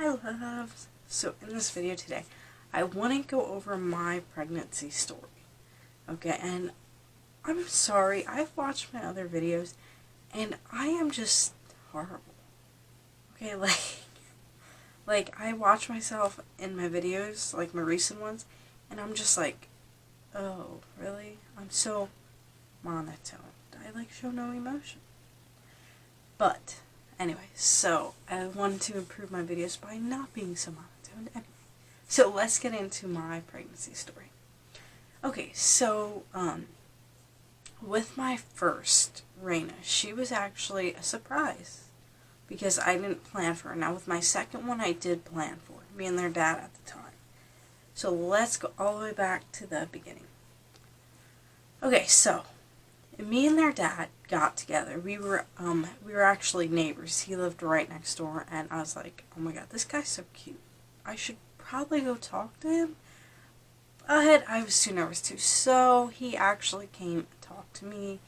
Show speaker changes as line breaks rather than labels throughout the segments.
Hi loves! So in this video today, I want to go over my pregnancy story. Okay, and I'm sorry, I've watched my other videos and I am just horrible. Okay, like I watch myself in my videos, like my recent ones, and I'm just like, oh, really? I'm so monotone. I show no emotion. But anyway, so I wanted to improve my videos by not being so monotone. Anyway, so let's get into my pregnancy story. Okay, so with my first, Raina, she was actually a surprise because I didn't plan for her. Now with my second one, I did plan for her, me and their dad at the time. So let's go all the way back to the beginning. Okay, so me and their dad got together. We were actually neighbors. He lived right next door, and I was like, oh my god, this guy's so cute. I should probably go talk to him. But I was too nervous too. So he actually came and talked to me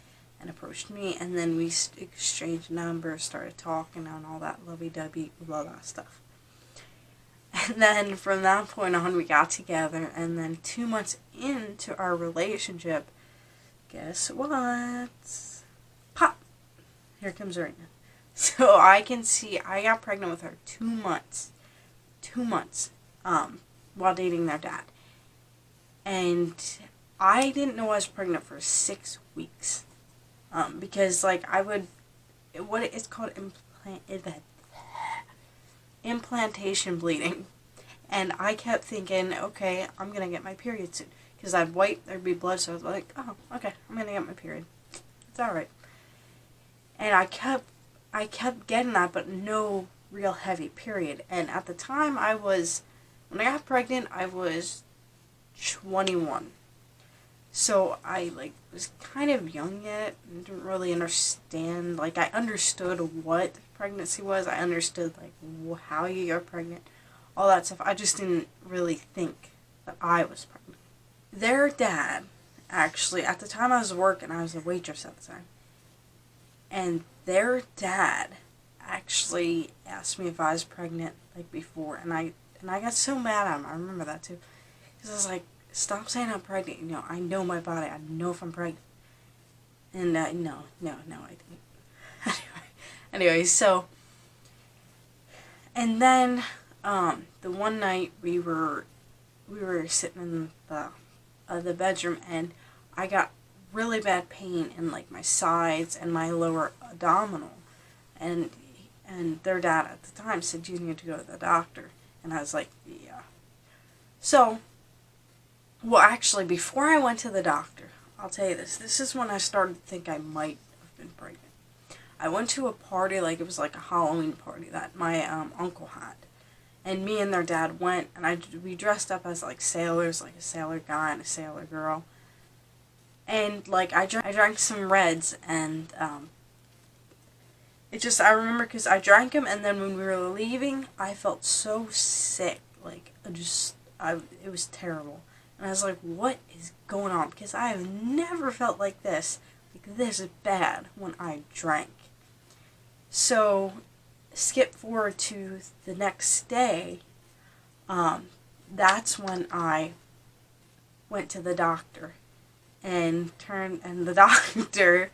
and approached me, and then we exchanged numbers, started talking and all that lovey-dovey, blah blah stuff. And then from that point on, we got together, and then 2 months into our relationship, guess what? Pop! Here comes Raina. So I can see I got pregnant with her 2 months. 2 months. While dating their dad. And I didn't know I was pregnant for 6 weeks. Because it's called implantation bleeding. And I kept thinking, okay, I'm gonna get my period soon. Because I'd wipe, there'd be blood, so I was like, oh, okay, I'm gonna get my period. It's alright. And I kept getting that, but no real heavy period. And at the time when I got pregnant, I was 21. So I was kind of young yet and didn't really understand. I understood what pregnancy was. I understood how you get pregnant, all that stuff. I just didn't really think that I was pregnant. Their dad, actually, at the time I was working, I was a waitress at the time. And their dad actually asked me if I was pregnant before, and I got so mad at him. I remember that too. Because I was like, stop saying I'm pregnant. I know my body. I know if I'm pregnant. And no, I didn't. Anyway, so, and then the one night we were sitting in the bedroom, and I got really bad pain in my sides and my lower abdominal, and their dad at the time said, you need to go to the doctor. And I was like, yeah. So, well, actually, before I went to the doctor, I'll tell you this is when I started to think I might have been pregnant. I went to a party, it was a Halloween party that my uncle had. And me and their dad went, and we dressed up as sailors, a sailor guy and a sailor girl. And I drank some Reds, and I remember because I drank them, and then when we were leaving, I felt so sick. It was terrible. And I was like, what is going on? Because I have never felt like this bad when I drank. So, skip forward to the next day, that's when I went to the doctor. And the doctor,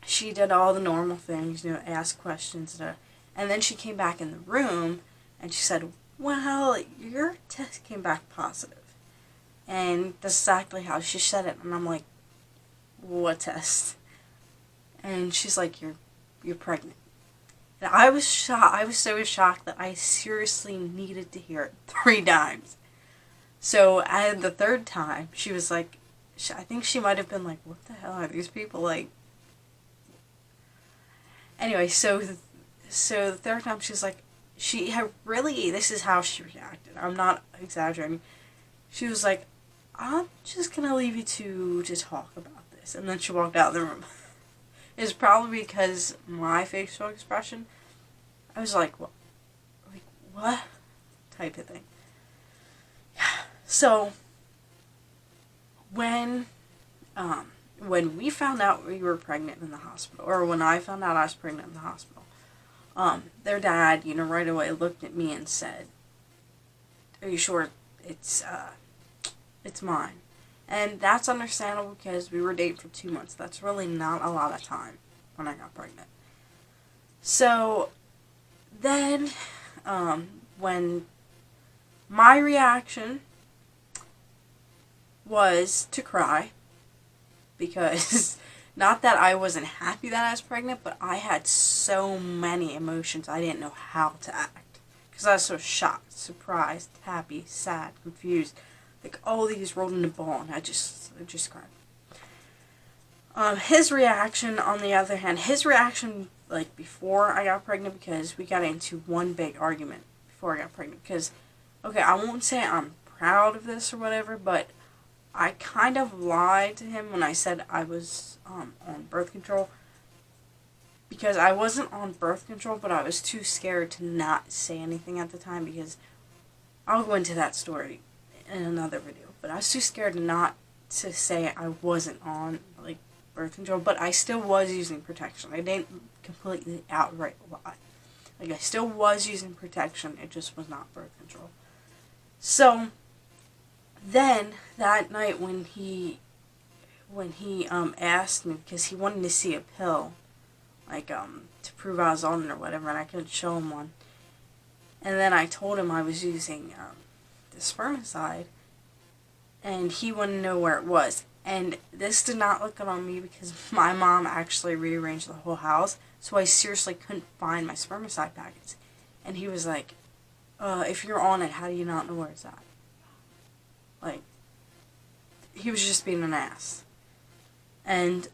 she did all the normal things, ask questions, and then she came back in the room, and she said, well, your test came back positive. And that's exactly how she said it, and I'm like, what test? And she's like, you're pregnant. And I was shocked. I was so shocked that I seriously needed to hear it 3 times. So at the 3rd time, she was like, I think she might have been like, what the hell are these people like? Anyway, so the 3rd time she was like, this is how she reacted. I'm not exaggerating. She was like, I'm just going to leave you to talk about this. And then she walked out of the room. It's probably because my facial expression, I was like, what? What? Type of thing. So, when we found out we were pregnant in the hospital, or when I found out I was pregnant in the hospital, their dad, right away looked at me and said, "Are you sure it's mine?" And that's understandable because we were dating for 2 months. That's really not a lot of time when I got pregnant. So then, when my reaction was to cry, because not that I wasn't happy that I was pregnant, but I had so many emotions I didn't know how to act. Because I was so shocked, surprised, happy, sad, confused. Like all these rolled in a ball, and I just cried. His reaction, on the other hand, like before I got pregnant, because we got into one big argument before I got pregnant. Because, okay, I won't say I'm proud of this or whatever, but I kind of lied to him when I said I was on birth control. Because I wasn't on birth control, but I was too scared to not say anything at the time, because I'll go into that story in another video. But I was too scared not to say I wasn't on, like, birth control, but I still was using protection. I didn't completely outright lie. Like, I still was using protection, it just was not birth control. So then that night when he asked me, because he wanted to see a pill, like, to prove I was on it or whatever, and I couldn't show him one. And then I told him I was using the spermicide, and he wanted to know where it was. And this did not look good on me, because my mom actually rearranged the whole house, so I seriously couldn't find my spermicide packets. And he was like, if you're on it, how do you not know where it's at? Like, he was just being an ass. And,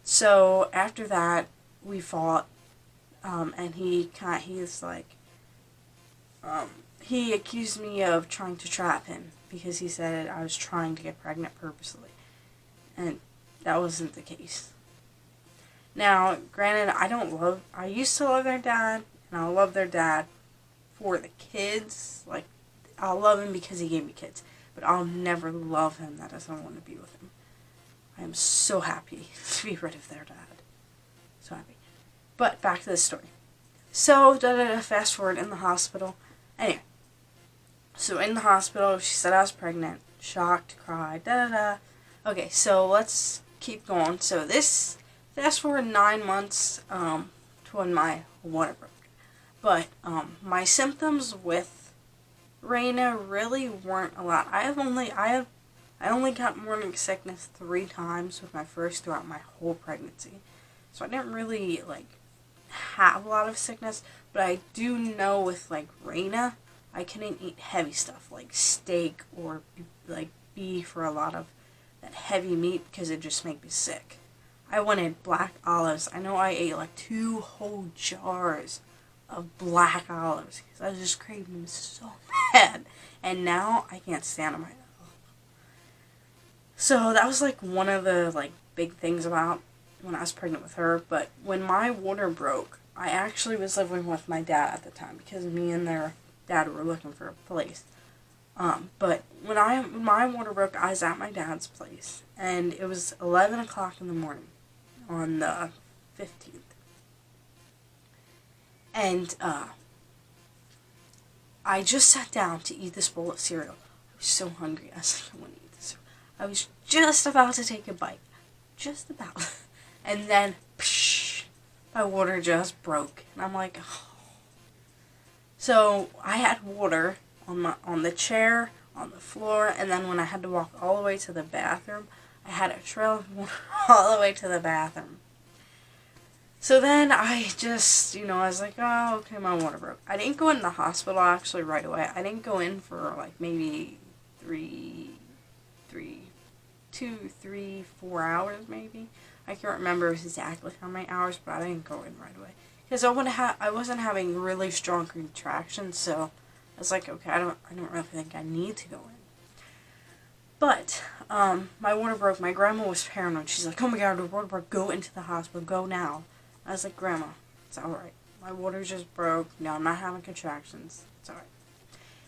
so after that, we fought, and he accused me of trying to trap him, because he said I was trying to get pregnant purposely. And that wasn't the case. Now, granted, I used to love their dad, and I love their dad for the kids. Like, I'll love him because he gave me kids, but I'll never love him that doesn't want to be with him. I am so happy to be rid of their dad. So happy. But back to the story. So, fast forward in the hospital. Anyway, so in the hospital, she said I was pregnant, shocked, cried, Okay, so let's keep going. So this, fast forward 9 months to when my water broke. But my symptoms with Raina really weren't a lot. I only got morning sickness 3 times with my first throughout my whole pregnancy. So I didn't really, like, have a lot of sickness. But I do know with, like, Raina, I couldn't eat heavy stuff like steak or, like, beef or a lot of that heavy meat, because it just made me sick. I wanted black olives. I know I ate, like, 2 whole jars of black olives, because I was just craving them so bad. And now I can't stand them right now. So that was, like, one of the, like, big things about when I was pregnant with her. But when my water broke, I actually was living with my dad at the time, because me and their dad were looking for a place. But when my water broke, I was at my dad's place, and it was 11 o'clock in the morning on the 15th. And, I just sat down to eat this bowl of cereal. I was so hungry. I was like, I want to eat this cereal. I was just about to take a bite. Just about. And then, psh, my water just broke. And I'm like, oh. So, I had water on the chair, on the floor, and then when I had to walk all the way to the bathroom, I had a trail of water all the way to the bathroom. So then I just, I was like, oh, okay, my water broke. I didn't go in the hospital actually right away. I didn't go in for like maybe 4 hours maybe. I can't remember exactly how many hours, but I didn't go in right away. Because I wasn't having really strong contractions, so I was like, okay, I don't really think I need to go in. But, my water broke. My grandma was paranoid. She's like, oh my god, the water broke, go into the hospital, go now. I was like, Grandma, it's alright. My water just broke. No, I'm not having contractions. It's alright.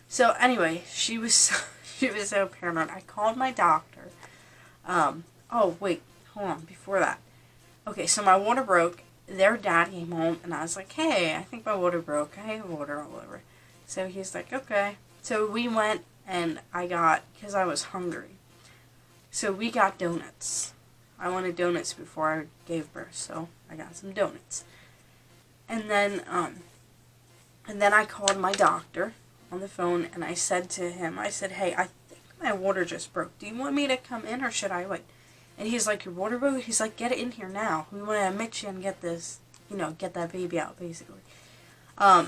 So, anyway, she was so paranoid. I called my doctor. Oh, wait, hold on, before that. Okay, so my water broke, their dad came home, and I was like, hey, I think my water broke. I have water all over. So he's like, okay. So we went, and I got, because I was hungry, so we got donuts. I wanted donuts before I gave birth, so I got some donuts. And then I called my doctor on the phone, and I said to him, I said, hey, I think my water just broke. Do you want me to come in, or should I wait? And he's like, your water broke? He's like, get it in here now. We want to admit you and get this, get that baby out, basically.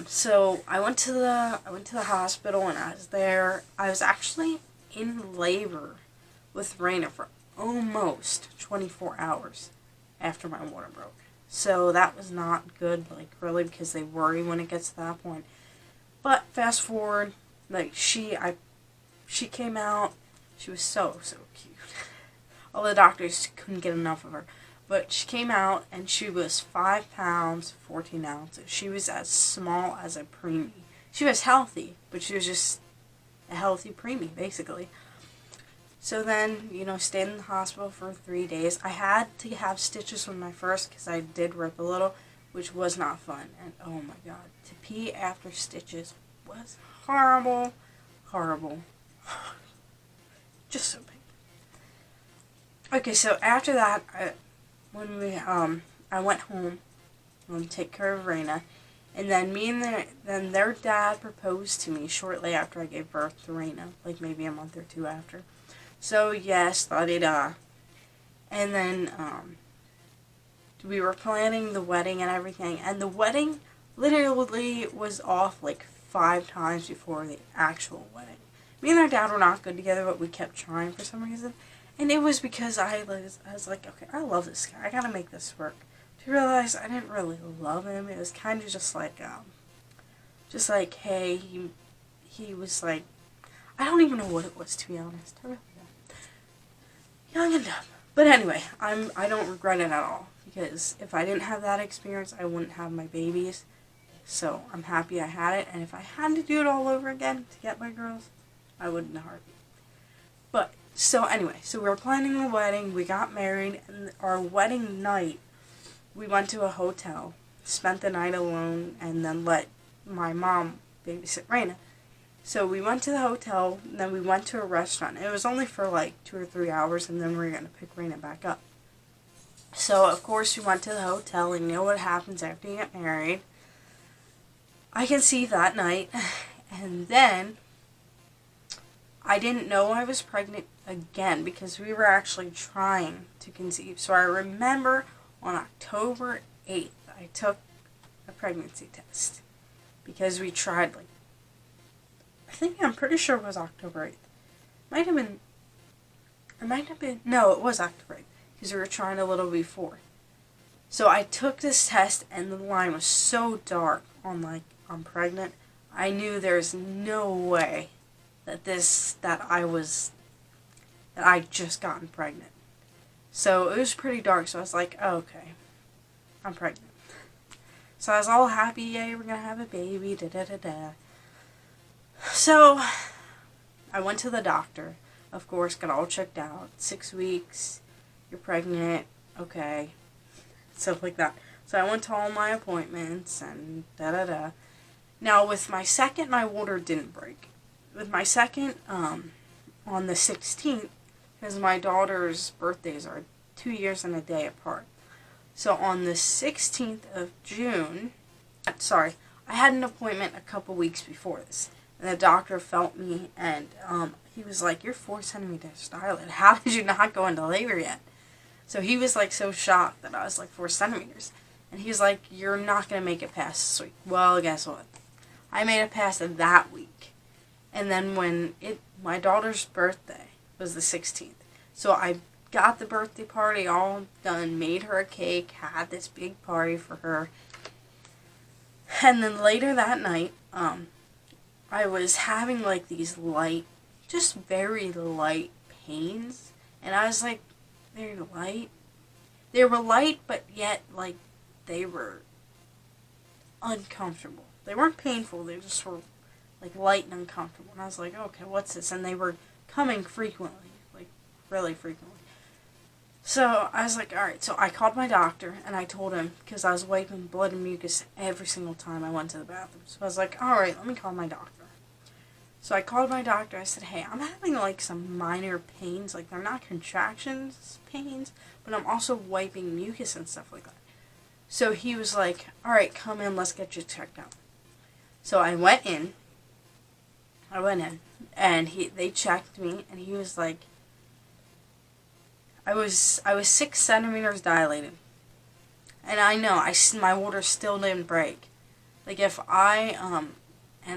So I went to the hospital, and I was there. I was actually in labor with Raina for almost 24 hours after my water broke. So that was not good, like, really, because they worry when it gets to that point. But fast forward, like, she came out. She was so cute. All the doctors couldn't get enough of her. But she came out, and she was 5 pounds, 14 ounces. She was as small as a preemie. She was healthy, but she was just a healthy preemie, basically. So then, stayed in the hospital for 3 days. I had to have stitches with my first because I did rip a little, which was not fun. And oh my god, to pee after stitches was horrible. Horrible. Just so painful. Okay, so after that, I went home to take care of Raina, and then then their dad proposed to me shortly after I gave birth to Raina, like maybe a month or two after. So yes, la-di-da. And then we were planning the wedding and everything, and the wedding literally was off like 5 times before the actual wedding. Me and their dad were not good together, but we kept trying for some reason. And it was because I was like, okay, I love this guy. I gotta make this work. To realize I didn't really love him. It was kind of just like, hey, he was like, I don't even know what it was, to be honest. I really don't. Young and dumb. But anyway, I don't regret it at all. Because if I didn't have that experience, I wouldn't have my babies. So I'm happy I had it. And if I had to do it all over again to get my girls, I wouldn't have heartbeat. But so anyway, so we were planning the wedding, we got married, and our wedding night, we went to a hotel, spent the night alone, and then let my mom babysit Raina. So we went to the hotel, and then we went to a restaurant. It was only for like 2 or 3 hours, and then we were going to pick Raina back up. So, of course, we went to the hotel, and you know what happens after you get married. I conceived that night, and then I didn't know I was pregnant again because we were actually trying to conceive. So I remember on October 8th, I took a pregnancy test because we tried, like, I'm pretty sure it was October 8th. No, it was October 8th because we were trying a little before. So I took this test, and the line was so dark on, like, I'm pregnant. I knew there's no way that I'd just gotten pregnant. So it was pretty dark, so I was like, oh, okay, I'm pregnant. So I was all happy, yay, we're gonna have a baby, da-da-da-da. So I went to the doctor, of course, got all checked out, 6 weeks, you're pregnant, okay, stuff like that. So I went to all my appointments, and da-da-da. Now, with my second, my water didn't break. With my second, on the 16th, because my daughter's birthdays are 2 years and a day apart. So on the 16th of June, I had an appointment a couple weeks before this. And the doctor felt me, and he was like, you're 4 centimeters dilated. How did you not go into labor yet? So he was like so shocked that I was like 4 centimeters. And he was like, you're not going to make it past this week. Well, guess what? I made it past it that week. And then my daughter's birthday was the 16th. So I got the birthday party all done, made her a cake, had this big party for her. And then later that night, I was having like these light, just very light pains. And I was like, they're light. They were light, but yet like they were uncomfortable. They weren't painful, they just were like light and uncomfortable. And I was like, okay, what's this? And they were coming frequently, like really frequently. So I was like, alright, so I called my doctor and I told him, because I was wiping blood and mucus every single time I went to the bathroom. So I was like, alright, let me call my doctor. So I called my doctor. I said, hey, I'm having like some minor pains. Like, they're not contractions pains, but I'm also wiping mucus and stuff like that. So he was like, alright, come in, let's get you checked out. So I went in, and they checked me, and he was like, I was 6 centimeters dilated. And I know, my water still didn't break. Like, and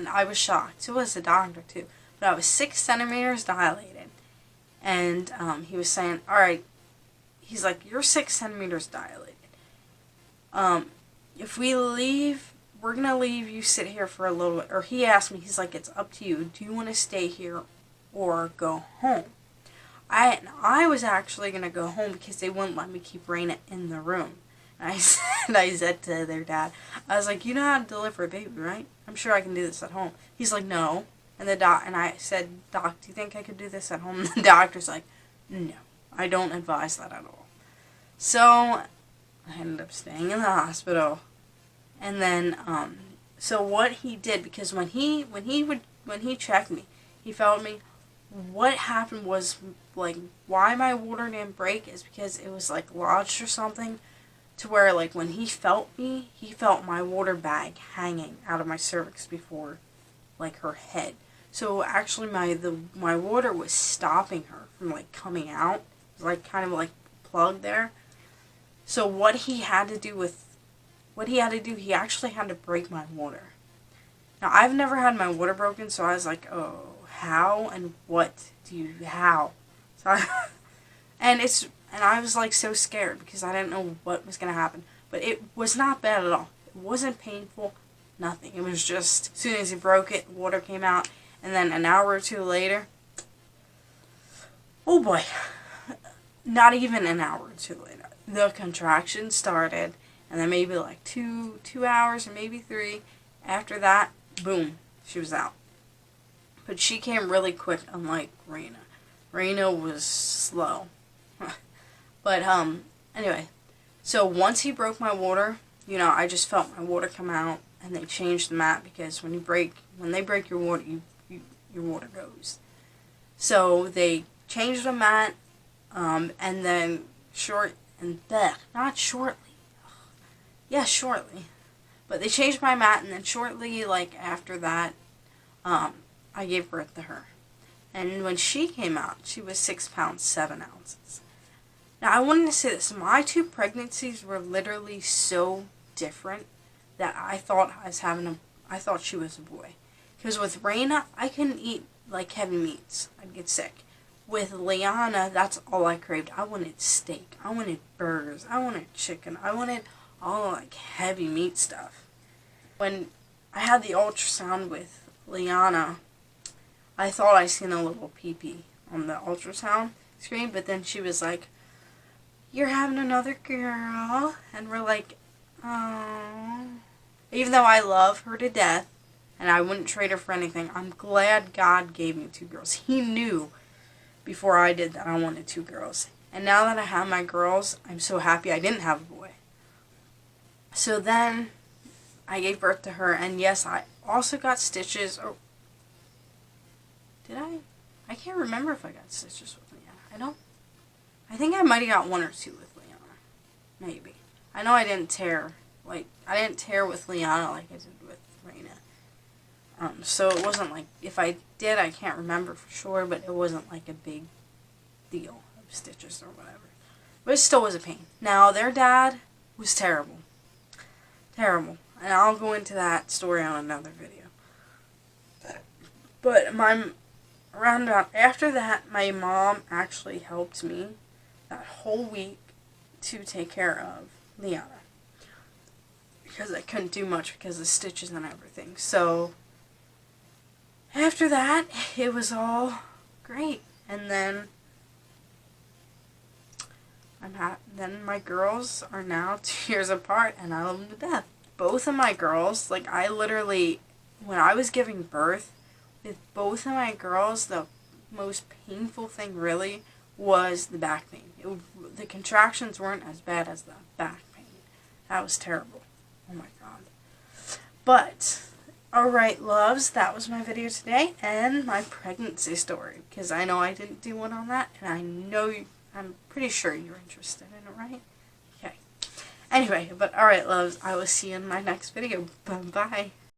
I was shocked. So was the doctor, too. But I was 6 centimeters dilated. And he was saying, alright, he's like, you're 6 centimeters dilated. If we leave, we're going to leave you sit here for a little bit. Or he asked me, he's like, it's up to you. Do you want to stay here or go home? I was actually going to go home because they wouldn't let me keep Raina in the room. And I said to their dad, I was like, you know how to deliver a baby, right? I'm sure I can do this at home. He's like, no. And I said, Doc, do you think I could do this at home? And the doctor's like, no, I don't advise that at all. So I ended up staying in the hospital. And then, so what he did, because when he checked me, he felt me. What happened was, like, why my water didn't break is because it was, like, lodged or something, to where, like, when he felt me, he felt my water bag hanging out of my cervix before, like, her head. So, actually, my water was stopping her from, like, coming out. It was, like, kind of, like, plugged there. So, what he he actually had to break my water. Now, I've never had my water broken, so I was like, oh, how and how? So and I was like so scared because I didn't know what was going to happen. But it was not bad at all. It wasn't painful, nothing. It was just, as soon as he broke it, water came out, and then an hour or two later, oh boy, not even an hour or two later, the contraction started, and then maybe like two hours or maybe 3. After that, boom, she was out. But she came really quick, unlike Raina. Raina was slow. But, anyway. So, once he broke my water, I just felt my water come out, and they changed the mat, because when they break your water, your water goes. So, they changed the mat, and then shortly. But they changed my mat, and then shortly, like, after that, I gave birth to her. And when she came out, she was 6 pounds, 7 ounces. Now, I wanted to say this. My 2 pregnancies were literally so different that I thought she was a boy. Because with Raina, I couldn't eat, like, heavy meats. I'd get sick. With Liana, that's all I craved. I wanted steak. I wanted burgers. I wanted chicken. I wanted all, like, heavy meat stuff. When I had the ultrasound with Liana, I thought I seen a little pee-pee on the ultrasound screen, but then she was like, you're having another girl, and we're like, oh. Even though I love her to death, and I wouldn't trade her for anything, I'm glad God gave me 2 girls. He knew before I did that I wanted 2 girls. And now that I have my girls, I'm so happy I didn't have a boy. So then, I gave birth to her, and yes, I also got stitches. Or did I? I can't remember if I got stitches with Liana. I think I might have got 1 or 2 with Liana. Maybe. I know I didn't tear. I didn't tear with Liana like I did with Raina. So it wasn't like, if I did, I can't remember for sure, but it wasn't like a big deal of stitches or whatever. But it still was a pain. Now, their dad was terrible. Terrible. And I'll go into that story on another video. But around about after that, my mom actually helped me that whole week to take care of Liana. Because I couldn't do much because of the stitches and everything. So, after that, it was all great. And then, then my girls are now 2 years apart, and I love them to death. Both of my girls, like, I literally, when I was giving birth, with both of my girls, the most painful thing really was the back pain. The contractions weren't as bad as the back pain. That was terrible. Oh my god. But, alright loves, that was my video today, and my pregnancy story, because I know I didn't do one on that, and I'm pretty sure you're interested in it, right? Okay. Anyway, but alright loves, I will see you in my next video. Bye-bye.